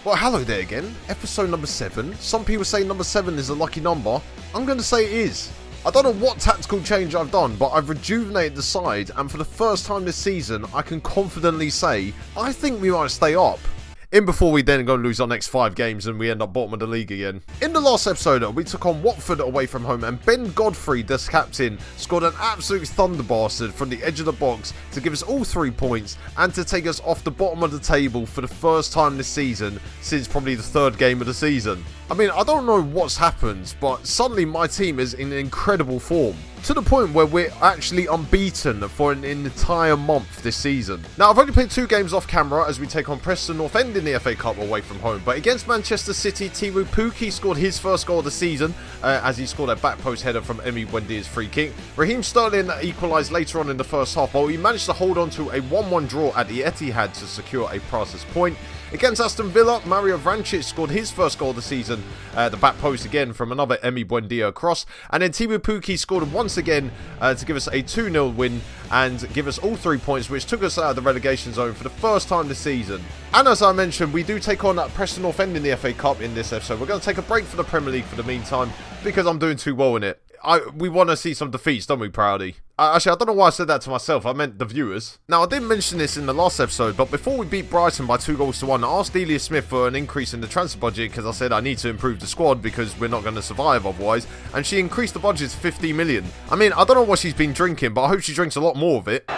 Well, hello there again. Episode number 7. Some people say number 7 is a lucky number. I'm going to say it is. I don't know what tactical change I've done, but I've rejuvenated the side, and for the first time this season, I can confidently say, I think we might stay up. In before we then go and lose our next 5 games and we end up bottom of the league again. In the last episode, we took on Watford away from home, and Ben Godfrey, the captain, scored an absolute thunder bastard from the edge of the box to give us all 3 points and to take us off the bottom of the table for the first time this season since probably the 3rd game of the season. I mean, I don't know what's happened, but suddenly my team is in incredible form. To the point where we're actually unbeaten for an entire month this season. Now, I've only played 2 games off camera as we take on Preston North End in the FA Cup away from home. But against Manchester City, Teemu Pukki scored his first goal of the season as he scored a back post header from Emi Buendia's free kick. Raheem Sterling equalised later on in the first half, while he managed to hold on to a 1-1 draw at the Etihad to secure a priceless point. Against Aston Villa, Mario Vrancic scored his first goal of the season, the back post again from another Emi Buendia cross. And then Teemu Pukki scored once again to give us a 2-0 win and give us all 3 points, which took us out of the relegation zone for the first time this season. And as I mentioned, we do take on Preston North End in the FA Cup in this episode. We're going to take a break for the Premier League for the meantime because I'm doing too well in it. We want to see some defeats, don't we, Proudy? Actually, I don't know why I said that to myself. I meant the viewers. Now, I didn't mention this in the last episode, but before we beat Brighton by 2-1, I asked Delia Smith for an increase in the transfer budget because I said I need to improve the squad because we're not going to survive otherwise. And she increased the budget to 50 million. I mean, I don't know what she's been drinking, but I hope she drinks a lot more of it.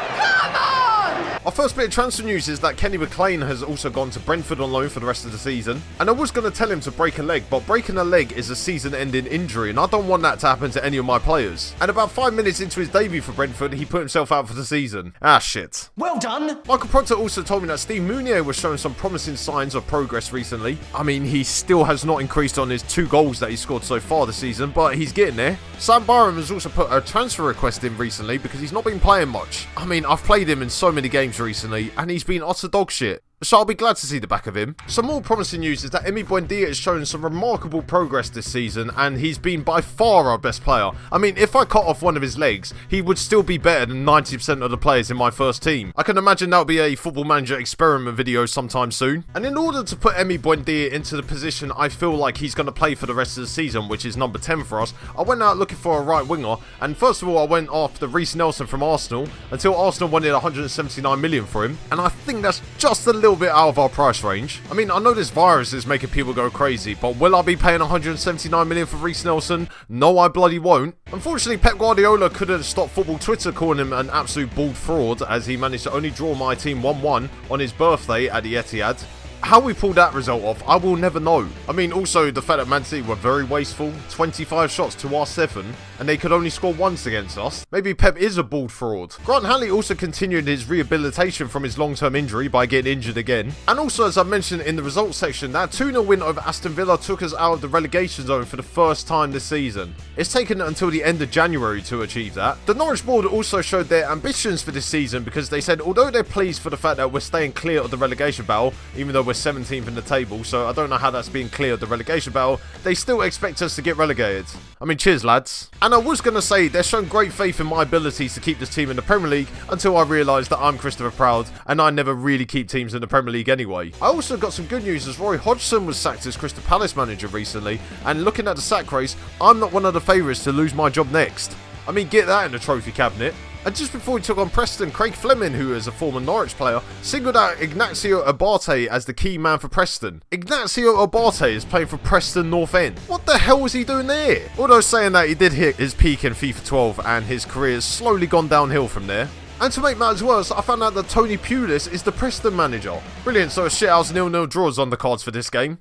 Our first bit of transfer news is that Kenny McLean has also gone to Brentford on loan for the rest of the season. And I was going to tell him to break a leg, but breaking a leg is a season-ending injury, and I don't want that to happen to any of my players. And about 5 minutes into his debut for Brentford, he put himself out for the season. Ah, shit. Well done! Michael Proctor also told me that Steve Mounier was showing some promising signs of progress recently. I mean, he still has not increased on his 2 goals that he scored so far this season, but he's getting there. Sam Byram has also put a transfer request in recently because he's not been playing much. I mean, I've played him in so many games recently, and he's been utter dog shit. So I'll be glad to see the back of him. Some more promising news is that Emi Buendia has shown some remarkable progress this season, and he's been by far our best player. I mean, if I cut off one of his legs, he would still be better than 90% of the players in my first team. I can imagine that'll be a Football Manager experiment video sometime soon. And in order to put Emi Buendia into the position I feel like he's going to play for the rest of the season, which is number 10 for us, I went out looking for a right winger, and first of all I went after Reece Nelson from Arsenal, until Arsenal wanted 179 million for him, and I think that's just a little bit out of our price range. I mean, I know this virus is making people go crazy, but will I be paying 179 million for Reece Nelson? No, I bloody won't. Unfortunately, Pep Guardiola couldn't stop football Twitter calling him an absolute bald fraud, as he managed to only draw my team 1-1 on his birthday at the Etihad. How we pulled that result off, I will never know. I mean, also the fact that Man City were very wasteful, 25 shots to our 7, and they could only score once against us. Maybe Pep is a bald fraud. Grant Hanley also continued his rehabilitation from his long-term injury by getting injured again. And also, as I mentioned in the results section, that 2-0 win over Aston Villa took us out of the relegation zone for the first time this season. It's taken until the end of January to achieve that. The Norwich board also showed their ambitions for this season because they said although they're pleased for the fact that we're staying clear of the relegation battle, even though we're 17th in the table, so I don't know how that's being clear of the relegation battle, they still expect us to get relegated. I mean, cheers lads. And I was going to say, they're showing great faith in my abilities to keep this team in the Premier League until I realised that I'm Christopher Proud and I never really keep teams in the Premier League anyway. I also got some good news as Roy Hodgson was sacked as Crystal Palace manager recently, and looking at the sack race, I'm not one of the favourites to lose my job next. I mean, get that in the trophy cabinet. And just before he took on Preston, Craig Fleming, who is a former Norwich player, singled out Ignacio Abate as the key man for Preston. Ignacio Abate is playing for Preston North End. What the hell was he doing there? Although saying that, he did hit his peak in FIFA 12 and his career has slowly gone downhill from there. And to make matters worse, I found out that Tony Pulis is the Preston manager. Brilliant, so a shithouse 0-0 draws on the cards for this game.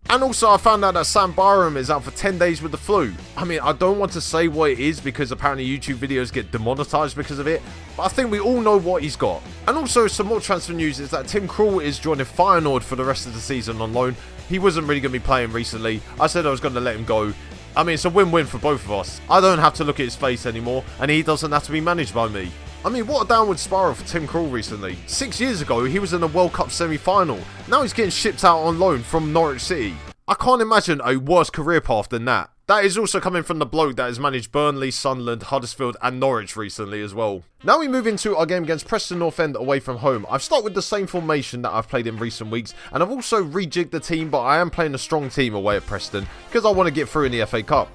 And also, I found out that Sam Byram is out for 10 days with the flu. I mean, I don't want to say what it is because apparently YouTube videos get demonetized because of it, but I think we all know what he's got. And also, some more transfer news is that Tim Krul is joining Feyenoord for the rest of the season on loan. He wasn't really going to be playing recently. I said I was going to let him go. I mean, it's a win-win for both of us. I don't have to look at his face anymore, and he doesn't have to be managed by me. I mean, what a downward spiral for Tim Krul recently. 6 years ago, he was in the World Cup semi-final. Now he's getting shipped out on loan from Norwich City. I can't imagine a worse career path than that. That is also coming from the bloke that has managed Burnley, Sunderland, Huddersfield and Norwich recently as well. Now we move into our game against Preston North End away from home. I've started with the same formation that I've played in recent weeks, and I've also rejigged the team, but I am playing a strong team away at Preston because I want to get through in the FA Cup.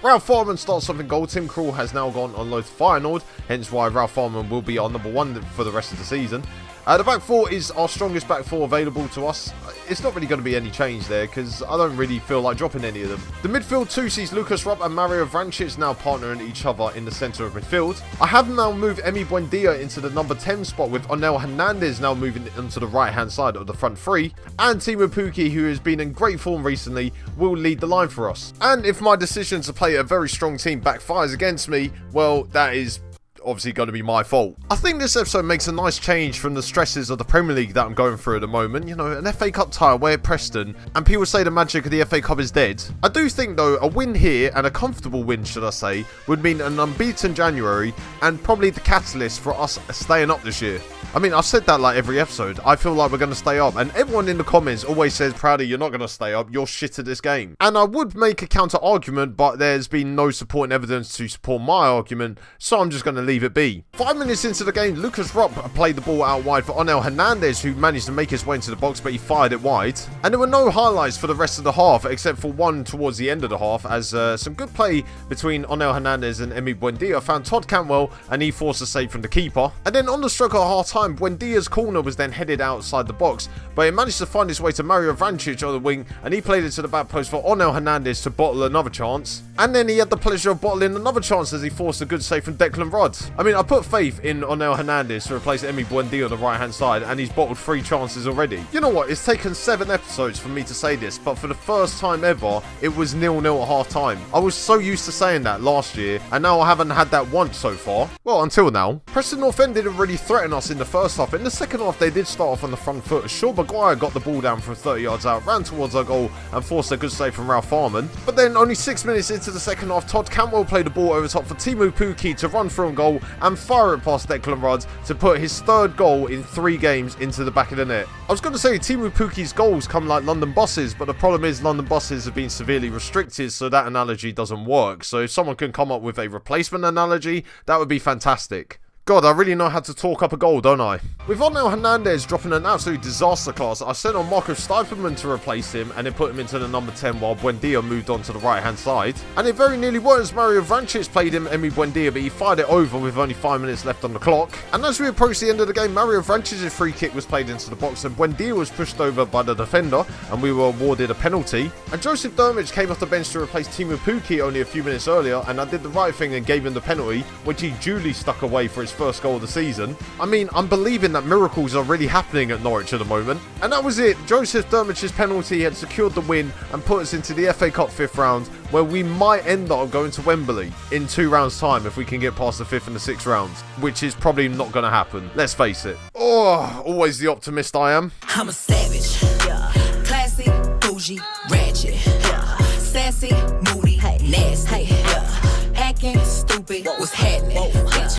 Ralph Farman starts off in goal. Tim Krul has now gone on loan to Feyenoord, hence why Ralph Farman will be our number 1 for the rest of the season. The back 4 is our strongest back 4 available to us. It's not really going to be any change there because I don't really feel like dropping any of them. The midfield 2 sees Lucas Rupp and Mario Vrancic now partnering each other in the centre of midfield. I have now moved Emi Buendia into the number 10 spot, with Onel Hernandez now moving into the right hand side of the front 3. And Timu Pukki, who has been in great form recently, will lead the line for us. And if my decision to play a very strong team backfires against me, well, that is obviously going to be my fault. I think this episode makes a nice change from the stresses of the Premier League that I'm going through at the moment. You know, an FA Cup tie away at Preston, and people say the magic of the FA Cup is dead. I do think though a win here, and a comfortable win should I say, would mean an unbeaten January and probably the catalyst for us staying up this year. I mean, I've said that like every episode. I feel like we're going to stay up, and everyone in the comments always says, Proudy, you're not going to stay up, you're shit at this game. And I would make a counter argument, but there's been no supporting evidence to support my argument, so I'm just going to leave it be. 5 minutes into the game, Lucas Rupp played the ball out wide for Onel Hernandez, who managed to make his way into the box, but he fired it wide. And there were no highlights for the rest of the half, except for one towards the end of the half, as some good play between Onel Hernandez and Emi Buendia found Todd Cantwell, and he forced a save from the keeper. And then on the stroke of half time, Buendia's corner was then headed outside the box, but it managed to find its way to Mario Vrancic on the wing, and he played it to the back post for Onel Hernandez to bottle another chance. And then he had the pleasure of bottling another chance as he forced a good save from Declan Rudd. I mean, I put faith in Onel Hernandez to replace Emi Buendia on the right hand side, and he's bottled 3 chances already. You know what, it's taken 7 episodes for me to say this, but for the first time ever, it was 0-0 at half time. I was so used to saying that last year, and now I haven't had that once so far. Well, until now. Preston North End didn't really threaten us in the first half. In the second half, they did start off on the front foot. Sean Maguire got the ball down from 30 yards out, ran towards our goal, and forced a good save from Ralph Farman. But then, only 6 minutes into the second half, Todd Cantwell played the ball over top for Timu Pukki to run through a goal and fire it past Declan Rudd to put his 3rd goal in 3 games into the back of the net. I was going to say Timu Pukki's goals come like London buses, but the problem is London buses have been severely restricted, so that analogy doesn't work. So if someone can come up with a replacement analogy, that would be fantastic. God, I really know how to talk up a goal, don't I? With Onel Hernandez dropping an absolute disaster class, I sent on Marco Steiperman to replace him and then put him into the number 10 while Buendia moved on to the right hand side. And it very nearly was. Mario Vrancic played him Emi Buendia, but he fired it over with only 5 minutes left on the clock. And as we approached the end of the game, Mario Vrancic's free kick was played into the box and Buendia was pushed over by the defender, and we were awarded a penalty. And Joseph Dermich came off the bench to replace Timu Pukki only a few minutes earlier, and I did the right thing and gave him the penalty, which he duly stuck away for his first goal of the season. I mean, I'm believing that miracles are really happening at Norwich at the moment. And that was it. Joseph Dermich's penalty had secured the win and put us into the FA Cup 5th round, where we might end up going to Wembley in 2 rounds time if we can get past the 5th and the 6th rounds, which is probably not going to happen. Let's face it. Oh, always the optimist I am. I'm a savage, yeah. Classy, bougie, ratchet, yeah. Sassy, moody, nasty, yeah. Acting stupid, what's happening?